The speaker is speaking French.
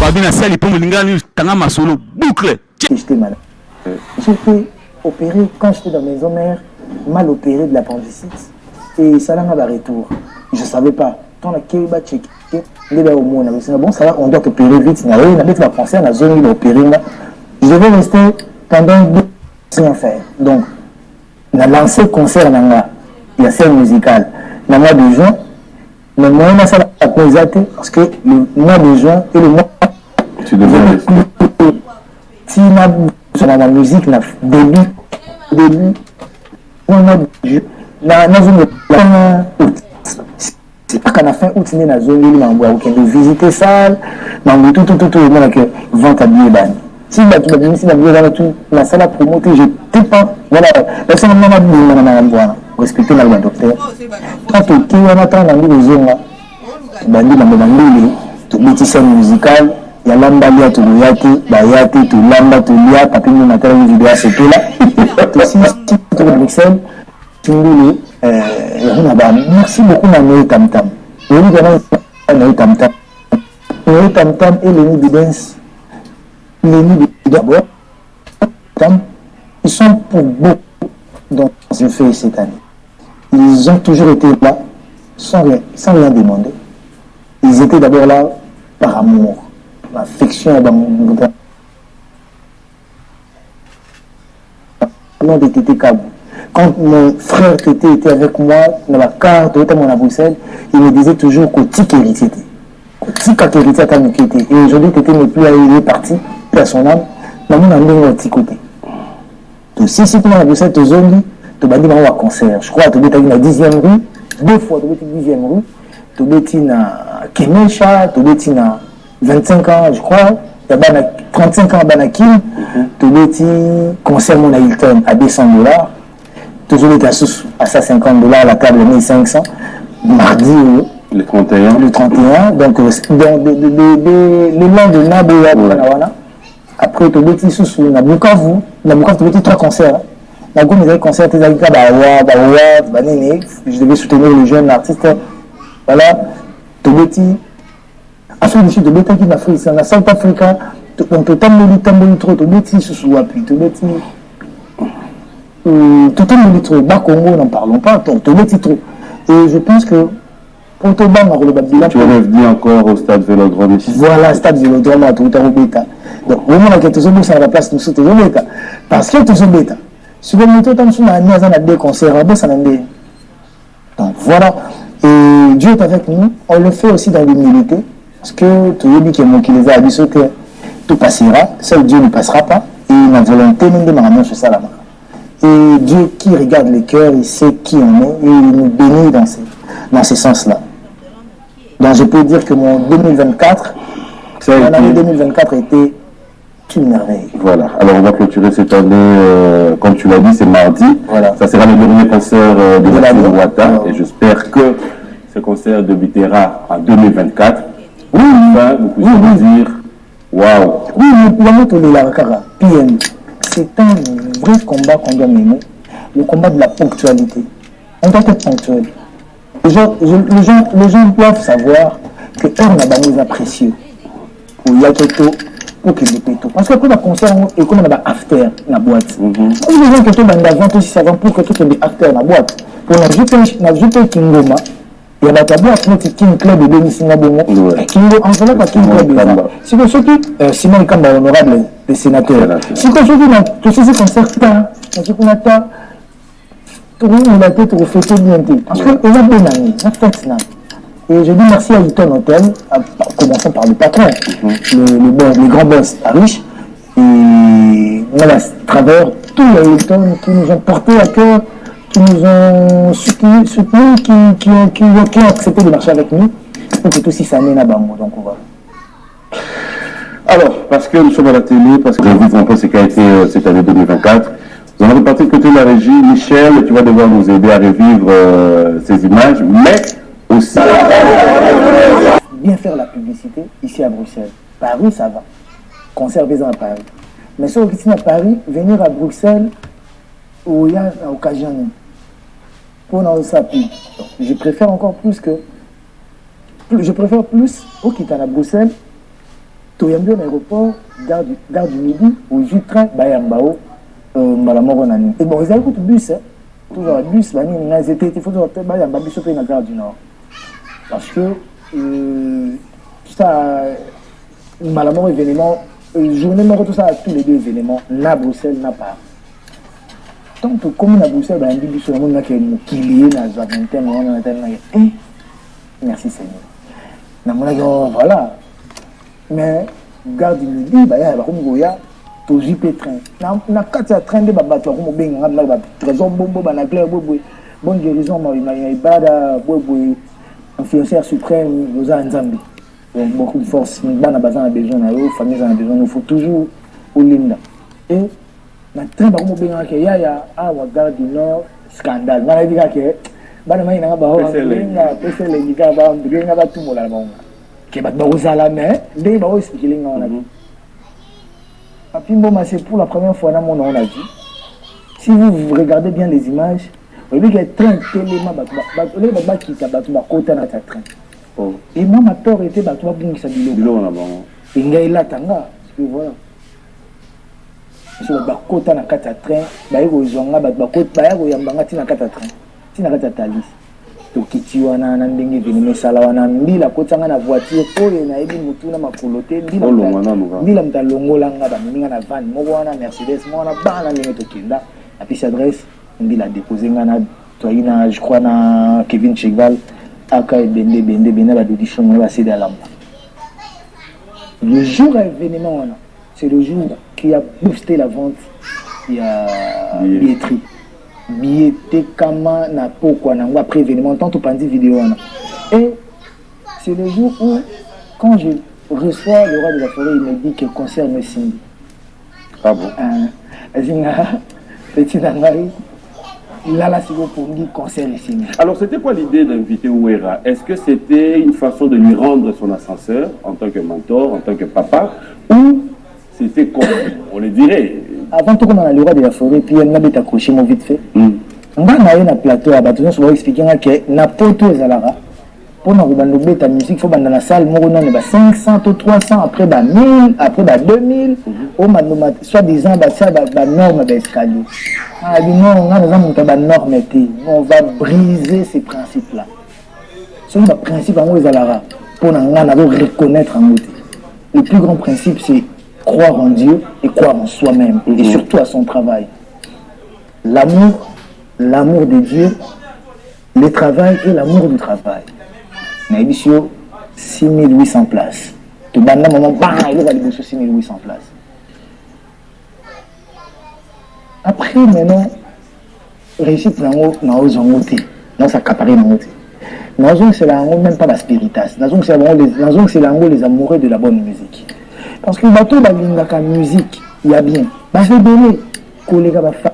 Babina Sali pour Mulingani, Tangama Solo, boucle. J'étais malade. J'étais opéré, quand j'étais dans mes mère, mal opéré de l'appendicite. Et ça l'a un retour. Je ne savais pas. Quand on a checké, bon, ça va, on doit opérer vite. On a pensé à la zone où il a opéré. Je devais rester pendant 2 ans sans faire. Donc, on a lancé le concert dans la scène musicale. Dans le mois de juin, mais moi, on a ça à présenter parce que le mois de juin et le mois. Tu devais rester. Si on a la musique, on a début, on a c'est pas qu'à la fin août, on a zone de visiter salle, tout le monde qui vente à billets ban. Si la salle a promoté, j'étais pas, voilà, la salle a dit, respecter la docteur. Quand on attend dans les zones là, tout métier musical, il y a l'ambalia, tout le yate, bayate, tout l'amba, tout l'ia, papier, mon matériel vidéo, c'était là. Tout si, tout le Bruxelles, merci beaucoup, Noé Tam Tam. Noé Tam Tam. Noé Tam Tam et Lenny Bidens. Lenny d'abord. Ils sont pour beaucoup dans ce fait cette année. Ils ont toujours été là sans rien demander. Ils étaient d'abord là par amour, affection, nom de Tété Kabou. Quand mon frère Tété était avec moi dans la carte, à Bruxelles, il me disait toujours que Tic héritier était. Tic héritier a été. Et aujourd'hui, Tété n'est plus là, il est parti, plus à son âme. Maintenant, on a mis un petit côté. Donc, si tu es à Bruxelles, tu es zone, tu vas dire un concert. Je crois que tu es dans la 10e rue, 2 fois, tu es dans la 10e rue, tu es dans Kemecha, tu es dans 25 ans, je crois. Il y a 35 ans à Banakim, tu as concert à Hilton à $200. Toujours à $150, la table 1500. Mardi, le 31. Le 31. Donc, le lendemain de après, tu as sous na Bukavu, tu as 3 concerts. La gomme des concerts, tu as je devais soutenir les jeunes artistes. Voilà, tu as Afrique du Sud, tu as en Afrique, en South Africa, tu as trop, tu as sous Wapi, tu as trop. Bas Congo, n'en parlons pas, tu as trop. Et je pense que pour te battre, tu revenir encore au stade Vélodrome ici. Voilà, stade Vélodrome, tu as bêta. Donc, au moment où tu as la place, tu as bêta. Parce que tu as bêta. Si vous mettez tant de des concerts, ça n'a pas. Donc, voilà. Et Dieu est avec nous. On le fait aussi dans l'humilité. Parce que tu as dit qu'il y a mon qui les a habitués, que tout passera. Seul Dieu ne passera pas. Et ma volonté, nous demandons sur ça là-bas. Et Dieu qui regarde les cœurs, il sait qui on est. Et il nous bénit dans ce sens-là. Donc, je peux dire que mon 2024, mon année 2024 a été une merveille. Voilà. Alors, on va clôturer cette année, comme tu l'as dit, c'est mardi. Voilà. Ça sera le dernier concert de la Ouattara. Et j'espère que ce concert débutera en 2024. Oui, enfin, nous pouvons dire waouh. Oui, PM. C'est un vrai combat qu'on doit mener. Le combat de la ponctualité. On doit être ponctuel. Les gens doivent savoir que heure n'a pas mis précieux. Pour Yaketo, pour qu'il ait parce que quand on a concert, et comme on a after la boîte. On a besoin que tout le monde avant aussi savant pour que tout le monde after la boîte. Pour la jouer Kingoma, il y a la boîte, notre King Club de Denis Singabongo. Kingo, enveloppe à King Club. Si vous souhaitez, Simon Kamba, honorable des sénateurs. Si vous souhaitez, que ces concerts, on a pas. On a été pour fêter bien. Parce qu'on a bien ami, on a fait ça. Et je dis merci à Hilton Hotel, en commençant par le patron, le grand boss riche. Et voilà, à travers tous les Hilton qui nous ont porté à cœur, qui nous ont soutenus, qui ont accepté de marcher avec nous, pour que tout si ça mène à Bango. Donc voilà. Alors, parce que nous sommes à la télé, parce que je vous un peu ce qu'a été cette année 2024, nous allons repartir côté de la régie. Michel, tu vas devoir nous aider à revivre ces images, mais aussi bien faire la publicité ici à Bruxelles. Paris, ça va. Conservez-en à Paris. Mais ceux qui sont à Paris, venir à Bruxelles, où il y a l'occasion. Pour nous s'appuyer. Je préfère encore plus que. Je préfère plus au qui est à Bruxelles, tu y a bien l'aéroport, gare du Midi, où je train, Bayambao, Malamoro Nani. Et bon, ils avaient tout bus, hein. Toujours le bus, il faut toujours Bayamba, bus au la gare du Nord. Parce que, ça, Malamoro événement, journée mort, tout ça, tous les deux événements, na Bruxelles, n'a pas. Donc, comme à Bruxelles, il y a un bus sur le monde qui est lié, dans la vingtaine, merci Seigneur. Voilà. Mais, gare du Midi, il y a un to JP train. Na kati ya train de babato ko mobenga na ba trésor bombo bana clair bobo bon guérison ma ibada bobo influenceur suprême Rosa Nzambi. Donc beaucoup de force bana bazana besoin na yo famille a besoin il faut toujours olinda. Et na train ba ko mobenga ke ya wa gare du Nord scandale. Na dika ke bana mai na ba ho na pese le dika ba mbinga ba tumola ba nga. Ke ba ozala mais ndé ba o expliquer nga na. C'est pour la première fois dans mon on a vu. Si vous regardez bien les images, vous voyez qu'il y a un train tellement qui et moi, ma peur était battu à Bungi Sabilo. Et il y a tanga. Voilà. Je vais côté na kata train, baï rozonga côté baï royambanga tina kata train, tina kata talis. Donc kitiwana na ndenge venime sala wana ndila kotanga na voiture oyo na ebi mutu na makolote ndila mtalongola nga ba minga na van moko wana Mercedes moko wana bana ndenge tokenda et puis adresse ndila déposer nga na toyina je crois na Kevin Chegval aka bende ba audition ba cédé à l'amba. Le jour événement c'est le jour qui a boosté la vente il y a billetterie. Billetté kama na pokwa na après événement tant pandi vidéo et c'est le jour où quand je reçois le roi de la forêt il me dit que le concert me signe. Ah bon? Petit Nangari là c'est pour me dire concert me signe. Alors c'était quoi l'idée d'inviter Ouera? Est-ce que c'était une façon de lui rendre son ascenseur en tant que mentor, en tant que papa, ou c'était comme on le dirait? Avant tout, on a le roi de la forêt, puis on a accroché mon vite fait. On a un plateau à bâton, on va expliquer que n'importe où Zalara, pour nous regarder ta musique, il faut dans la salle, on a 500 ou 300, après 1000, après 2000, soit disant, ça va norme d'escalier. On va briser ces principes-là. C'est un principe en Zalara, pour nous reconnaître en beauté. Le plus grand principe, c'est croire en Dieu et croire en soi-même et surtout à son travail. L'amour de Dieu, le travail et l'amour du travail. Naïbisio, 6800 places. Tout le monde il va aller 6800 places. Après, maintenant, réussite dans aux angotés, dans sa caparée d'angoté. Dans c'est même pas la spiritas. Dans c'est les amoureux de la bonne musique. Parce que bateau la musique, il y a bien. Bah, je vais donner, collègue à ma femme.